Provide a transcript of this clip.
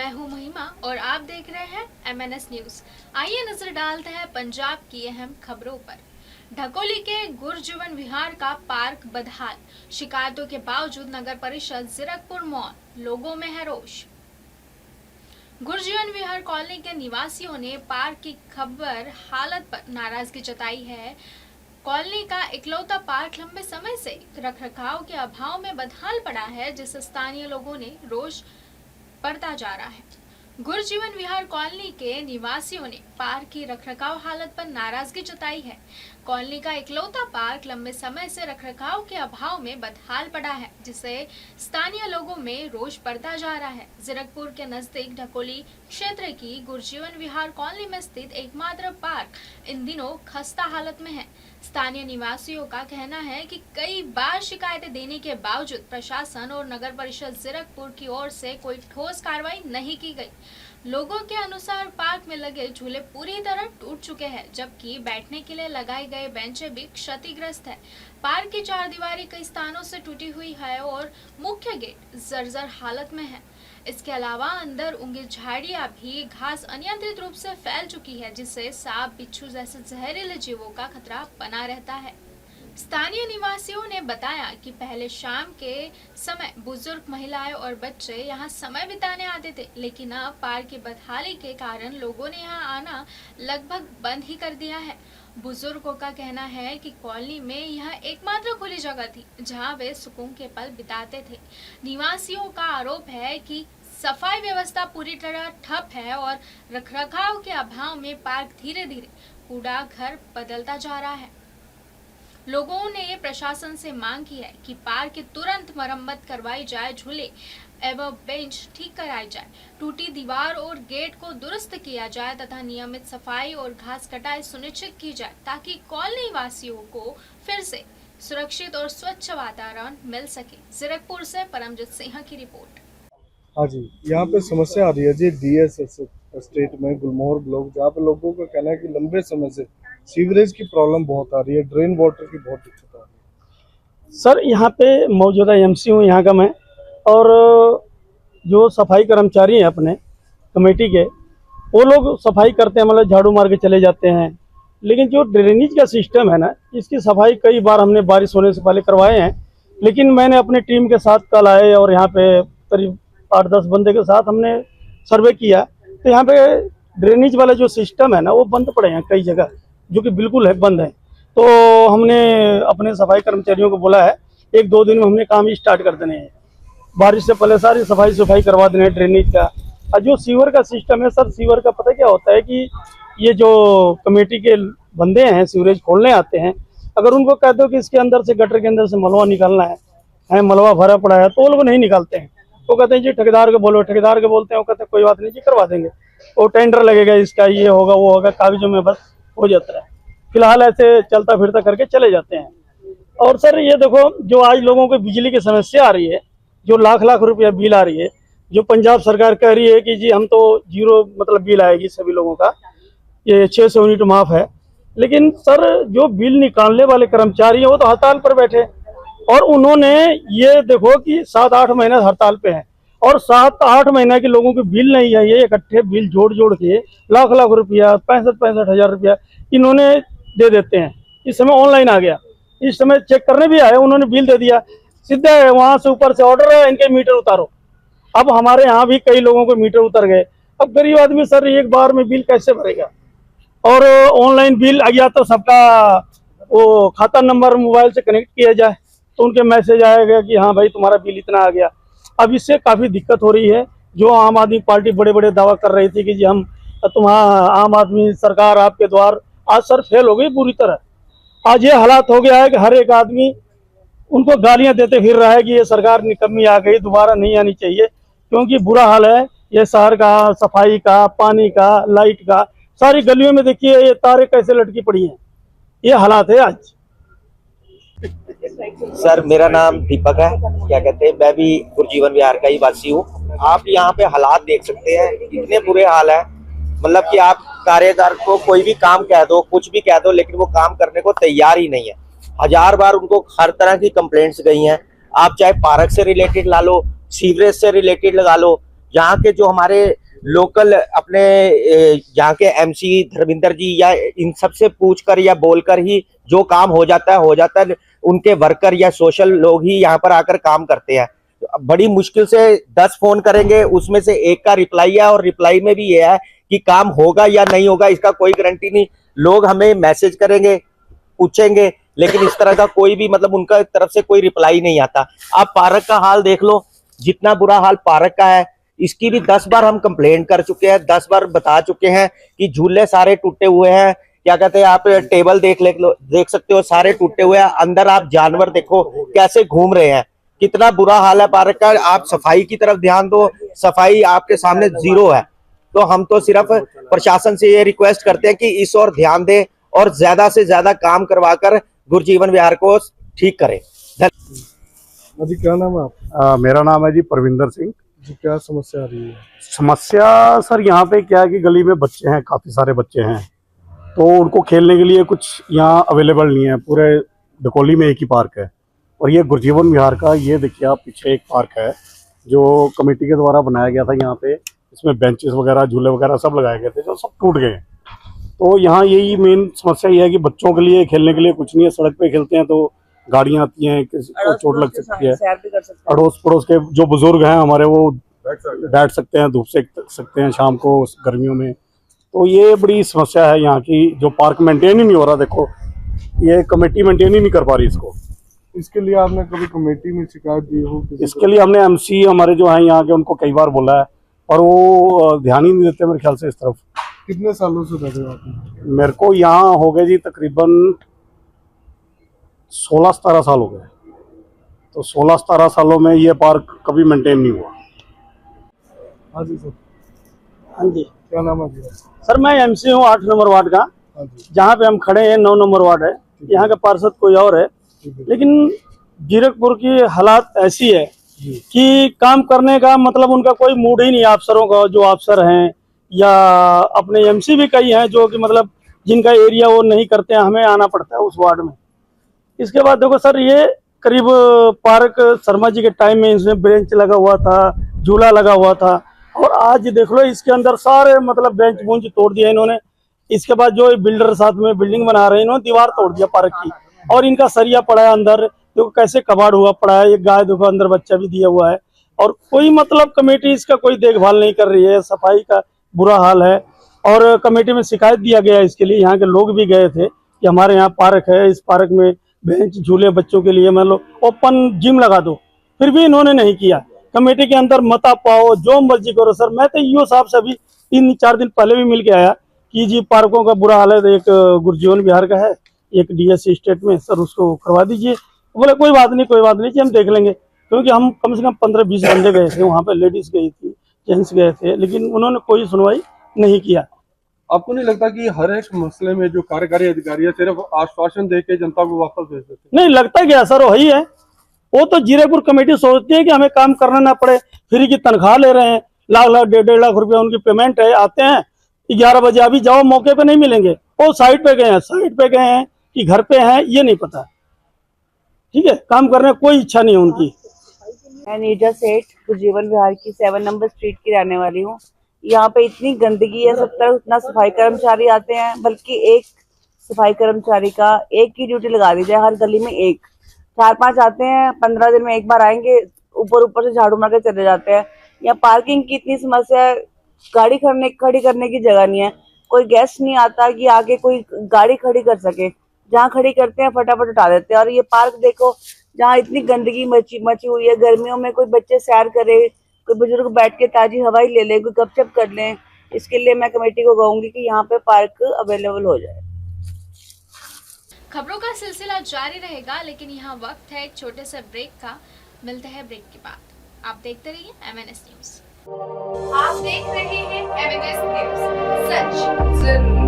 मैं हूं महिमा और आप देख रहे हैं MNS न्यूज। आइए नजर डालते हैं पंजाब की अहम खबरों पर। ढकोली के गुरजीवन विहार का पार्क बदहाल, शिकायतों के बावजूद नगर परिषद जीरकपुर मौन, लोगों में है रोष। गुरजीवन विहार कॉलोनी के निवासियों ने पार्क की खबर हालत पर नाराजगी जताई है। कॉलोनी का इकलौता पार्क लंबे समय से रखरखाव के अभाव में बदहाल पड़ा है, जिससे स्थानीय लोगों ने रोष बढ़ता जा रहा है। गुरजीवन विहार कॉलोनी के निवासियों ने पार्क की रखरखाव हालत पर नाराजगी जताई है। कॉलोनी का इकलौता पार्क लंबे समय से रखरखाव के अभाव में बदहाल पड़ा है, जिससे स्थानीय लोगों में रोष बढ़ता जा रहा है। जीरकपुर के नजदीक ढकोली क्षेत्र की गुरजीवन विहार कॉलोनी में स्थित एकमात्र पार्क इन दिनों खस्ता हालत में है। स्थानीय निवासियों का कहना है कि कई बार शिकायतें देने के बावजूद प्रशासन और नगर परिषद जीरकपुर की ओर से कोई ठोस कार्रवाई नहीं की गई। लोगों के अनुसार पार्क में लगे झूले पूरी तरह टूट चुके हैं, जबकि बैठने के लिए लगाए गए बेंचें भी क्षतिग्रस्त है। पार्क की चारदीवारी कई स्थानों से टूटी हुई है और मुख्य गेट जर्जर हालत में है। इसके अलावा अंदर उगी झाड़ियां भी घास अनियंत्रित रूप से फैल चुकी है, जिससे सांप, बिच्छू जैसे जहरीले जीवों का खतरा बना रहता है। स्थानीय निवासियों ने बताया कि पहले शाम के समय बुजुर्ग, महिलाएं और बच्चे यहां समय बिताने आते थे, लेकिन अब पार्क की बदहाली के कारण लोगों ने यहां आना लगभग बंद ही कर दिया है। बुजुर्गों का कहना है कि कॉलोनी में यह एकमात्र खुली जगह थी जहां वे सुकून के पल बिताते थे। निवासियों का आरोप है कि सफाई व्यवस्था पूरी तरह ठप है और रखरखाव के अभाव में पार्क धीरे धीरे कूड़ा घर बदलता जा रहा है। लोगों ने प्रशासन से मांग की है कि पार्क की तुरंत मरम्मत करवाई जाए, झूले एवं बेंच ठीक कराई जाए, टूटी दीवार और गेट को दुरुस्त किया जाए तथा नियमित सफाई और घास कटाई सुनिश्चित की जाए, ताकि कॉलोनी वासियों को फिर से सुरक्षित और स्वच्छ वातावरण मिल सके। जीरकपुर से परमजीत सिंह की रिपोर्ट। हाँ जी, यहाँ पे समस्या आ रही है जी DS एस्टेट में गुलमोहर ब्लॉक, जहाँ पे लोगों का कहना है कि लंबे समय से सीवरेज की प्रॉब्लम बहुत आ रही है, ड्रेन वाटर की बहुत दिक्कत आ रही है। सर यहाँ पे मौजूदा MC हूँ यहाँ का मैं, और जो सफाई कर्मचारी हैं अपने कमेटी के, वो लोग सफाई करते हैं, मतलब झाड़ू मार के चले जाते हैं। लेकिन जो ड्रेनेज का सिस्टम है ना, इसकी सफाई कई बार हमने बारिश होने से पहले करवाए हैं, लेकिन मैंने अपनी टीम के साथ कल आए और यहाँ पे करीब 8-10 बंदे के साथ हमने सर्वे किया, तो यहाँ पे ड्रेनेज वाला जो सिस्टम है ना, वो बंद पड़े हैं कई जगह, जो कि बिल्कुल है बंद है। तो हमने अपने सफाई कर्मचारियों को बोला है 1-2 दिन में हमने काम स्टार्ट कर देने हैं, बारिश से पहले सारी सफाई करवा देने हैं ड्रेनेज का। और जो सीवर का सिस्टम है सर, सीवर का पता क्या होता है कि ये जो कमेटी के बंदे हैं सीवरेज खोलने आते हैं, अगर उनको कह दो कि इसके अंदर से, गटर के अंदर से मलबा निकालना है मलबा भरा पड़ा है, तो वो लोग नहीं निकालते हैं। वो कहते हैं जी ठेकेदार को बोलो, ठेकेदार को बोलते हैं, वो कहते हैं कोई बात नहीं जी करवा देंगे, वो टेंडर लगेगा इसका, ये होगा वो होगा, कागजों में बस हो जाता है। फिलहाल ऐसे चलता फिरता करके चले जाते हैं। और सर ये देखो, जो आज लोगों को बिजली की समस्या आ रही है, जो लाख रुपया बिल आ रही है, जो पंजाब सरकार कह रही है कि जी हम तो 0 मतलब बिल आएगी सभी लोगों का, ये 600 यूनिट माफ है, लेकिन सर जो बिल निकालने वाले कर्मचारी हैं वो तो हड़ताल पर बैठे, और उन्होंने ये देखो कि 7-8 महीने हड़ताल पे हैं, और 7-8 महीने के लोगों के बिल नहीं है, ये इकट्ठे बिल जोड़ के लाख रुपया, 65 हजार रुपया इन्होंने दे देते हैं। इस समय ऑनलाइन आ गया, इस समय चेक करने भी आए, उन्होंने बिल दे दिया, सीधा है वहां से ऊपर से ऑर्डर है इनके मीटर उतारो। अब हमारे यहाँ भी कई लोगों को मीटर उतर गए। अब गरीब आदमी सर एक बार में बिल कैसे भरेगा? और ऑनलाइन बिल आ गया तो सबका वो खाता नंबर मोबाइल से कनेक्ट किया जाए तो उनके मैसेज आएगा कि हाँ भाई तुम्हारा बिल इतना आ गया। अब इससे काफ़ी दिक्कत हो रही है। जो आम आदमी पार्टी बड़े दावा कर रही थी कि जी हम तुम्हारा आम आदमी सरकार आपके द्वार, आज सर फेल हो गई पूरी तरह। आज ये हालात हो गया है कि हर एक आदमी उनको गालियां देते फिर रहा है कि ये सरकार निकम्मी आ गई, दोबारा नहीं आनी चाहिए, क्योंकि बुरा हाल है ये शहर का, सफाई का, पानी का, लाइट का। सारी गलियों में देखिए ये तारे कैसे लटकी पड़ी हैं, ये हालात है आज। सर मेरा नाम दीपक है, क्या कहते हैं, मैं भी गुरजीवन विहार का ही वासी हूँ। आप यहाँ पे हालात देख सकते हैं, इतने बुरे हाल है, मतलब कि आप कार्यदार को कोई भी काम कह दो, कुछ भी कह दो, लेकिन वो काम करने को तैयार ही नहीं है। 1000 बार उनको हर तरह की कंप्लेंट्स गई हैं। आप चाहे पार्क से रिलेटेड ला लो, सीवरेज से रिलेटेड लगा लो, यहाँ के जो हमारे लोकल अपने यहाँ के एमसी धर्मिंदर जी या इन सब से पूछकर या बोलकर ही जो काम हो जाता है उनके वर्कर या सोशल लोग ही यहाँ पर आकर काम करते हैं। बड़ी मुश्किल से 10 फोन करेंगे, उसमें से एक का रिप्लाई है, और रिप्लाई में भी ये है कि काम होगा या नहीं होगा इसका कोई गारंटी नहीं। लोग हमें मैसेज करेंगे, पूछेंगे, लेकिन इस तरह का कोई भी मतलब उनका तरफ से कोई रिप्लाई नहीं आता। आप पार्क का हाल देख लो, जितना बुरा हाल पार्क का है, इसकी भी 10 बार हम कंप्लेंट कर चुके हैं, 10 बार बता चुके हैं कि झूले सारे टूटे हुए हैं। क्या कहते हैं, आप टेबल देख सकते हो, सारे टूटे हुए हैं। अंदर आप जानवर देखो कैसे घूम रहे हैं, कितना बुरा हाल है पार्क का। आप सफाई की तरफ ध्यान दो, सफाई आपके सामने जीरो है। तो हम तो सिर्फ प्रशासन से ये रिक्वेस्ट करते हैं कि इस ओर ध्यान दे और ज्यादा से ज्यादा काम करवाकर गुरजीवन विहार को ठीक करें। जी क्या नाम है आप? मेरा नाम है जी परविंदर सिंह। जी क्या समस्या आ रही है? समस्या सर यहाँ पे क्या है कि गली में बच्चे हैं, काफ़ी सारे बच्चे हैं, तो उनको खेलने के लिए कुछ यहाँ अवेलेबल नहीं है। पूरे डकोली में एक ही पार्क है, और ये गुरजीवन विहार का ये देखिए आप पीछे एक पार्क है जो कमेटी के द्वारा बनाया गया था। यहाँ पे इसमें बेंचेस वगैरह, झूले वगैरह सब लगाए गए थे, जो सब टूट गए। तो यहाँ यही मेन समस्या ये है कि बच्चों के लिए खेलने के लिए कुछ नहीं है। सड़क पे खेलते हैं तो गाड़ियाँ आती हैं, किसी को चोट लग सकती है। अड़ोस पड़ोस के जो बुजुर्ग हैं हमारे, वो बैठ सकते हैं, धूप सेक सकते हैं शाम को गर्मियों में। तो ये बड़ी समस्या है यहाँ की, जो पार्क मेंटेन ही नहीं हो रहा। देखो ये कमेटी मेंटेन ही नहीं कर पा रही इसको। इसके लिए आपने कभी कमेटी में शिकायत दी हो? इसके लिए हमने एमसी हमारे जो हैं यहाँ के, उनको कई बार बोला है, और वो ध्यान ही नहीं देते मेरे ख्याल से इस तरफ। कितने सालों से रह रहे हो आप? मेरे को यहाँ हो गए जी तकरीबन 16-17 साल हो गए। तो 16-17 सालों में ये पार्क कभी मेंटेन नहीं हुआ। हाँ जी सर। हाँ जी, क्या नाम है जी? सर मैं एमसी हूँ 8 नंबर वार्ड का। हाँ जी। जहाँ पे हम खड़े हैं 9 नंबर वार्ड है। यहाँ का पार्षद कोई और है, लेकिन जीरकपुर की हालात ऐसी है कि काम करने का मतलब उनका कोई मूड ही नहीं है। अफसरों का, जो अफसर हैं या अपने एमसी भी कई हैं जो कि मतलब जिनका एरिया वो नहीं करते हैं, हमें आना पड़ता है उस वार्ड में। इसके बाद देखो सर, ये करीब पार्क शर्मा जी के टाइम में इसमें बेंच लगा हुआ था, झूला लगा हुआ था, और आज देख लो इसके अंदर सारे मतलब बेंच बुंच तोड़ दिया इन्होंने। इसके बाद जो बिल्डर साथ में बिल्डिंग बना रहे हैं, इन्होंने दीवार तोड़ दिया पार्क की, और इनका सरिया पड़ा है अंदर। देखो कैसे कबाड़ हुआ पड़ा है, एक गाय देखो अंदर बच्चा भी दिया हुआ है, और कोई मतलब कमेटी इसका कोई देखभाल नहीं कर रही है। सफाई का बुरा हाल है, और कमेटी में शिकायत दिया गया इसके लिए। यहाँ के लोग भी गए थे कि हमारे यहाँ पार्क है, इस पार्क में बेंच झूले बच्चों के लिए, मतलब ओपन जिम लगा दो, फिर भी इन्होंने नहीं किया। कमेटी के अंदर मता पाओ, जो मर्जी करो। सर मैं तो ईओ साहब से अभी 3-4 दिन पहले भी मिल के आया कि जी पार्कों का बुरा हाल है, एक गुरजीवन विहार का है, एक डीएस स्टेट में, सर उसको करवा दीजिए। बोले कोई बात नहीं जी, हम देख लेंगे। क्योंकि हम कम से कम 15-20 बंदे गए थे वहाँ पे, लेडीज गई थी, जेंट्स गए थे, लेकिन उन्होंने कोई सुनवाई नहीं किया। आपको नहीं लगता कि हर एक मसले में जो कार्यकारी अधिकारी है सिर्फ आश्वासन देके जनता को वापस भेज देते? नहीं लगता क्या सर, वही है। वो तो जीरकपुर कमेटी सोचती है कि हमें काम करना ना पड़े, फ्री की तनख्वाह ले रहे हैं, लाख 1.5 लाख रुपया उनकी पेमेंट है। आते हैं 11 बजे, अभी जाओ मौके पे नहीं मिलेंगे, वो साइड पे गए हैं कि घर पे हैं, ये नहीं पता। ठीक है, काम करने कोई इच्छा नहीं है उनकी। मैं नीरजा सेठ गुरजीवन विहार की 7 नंबर स्ट्रीट की रहने वाली हूँ। यहाँ पे इतनी गंदगी है, सब तरफ इतना सफाई कर्मचारी आते हैं, बल्कि एक सफाई कर्मचारी का एक की ड्यूटी लगा दी जाए, हर गली में एक। 4-5 आते हैं, 15 दिन में एक बार आएंगे, ऊपर से झाड़ू मार के चले जाते हैं। यहाँ पार्किंग की इतनी समस्या है, गाड़ी खड़ी करने की जगह नहीं है, कोई गेस्ट नहीं आता कि आगे कोई गाड़ी खड़ी कर सके। जहाँ खड़ी करते हैं फटाफट उठा देते हैं। और ये पार्क देखो, जहाँ इतनी गंदगी मची हुई है, गर्मियों में कोई बच्चे सैर करे, कोई बुजुर्ग बैठ के ताजी हवा ही ले ले, कोई गपशप कर लें। इसके लिए मैं कमेटी को कहूंगी कि यहाँ पे पार्क अवेलेबल हो जाए। खबरों का सिलसिला जारी रहेगा, लेकिन यहाँ वक्त है एक छोटे से ब्रेक का। मिलते हैं ब्रेक के बाद। आप देखते रहिए MNS न्यूज। आप देख रहे हैं MNS न्यूज, सच जरूर।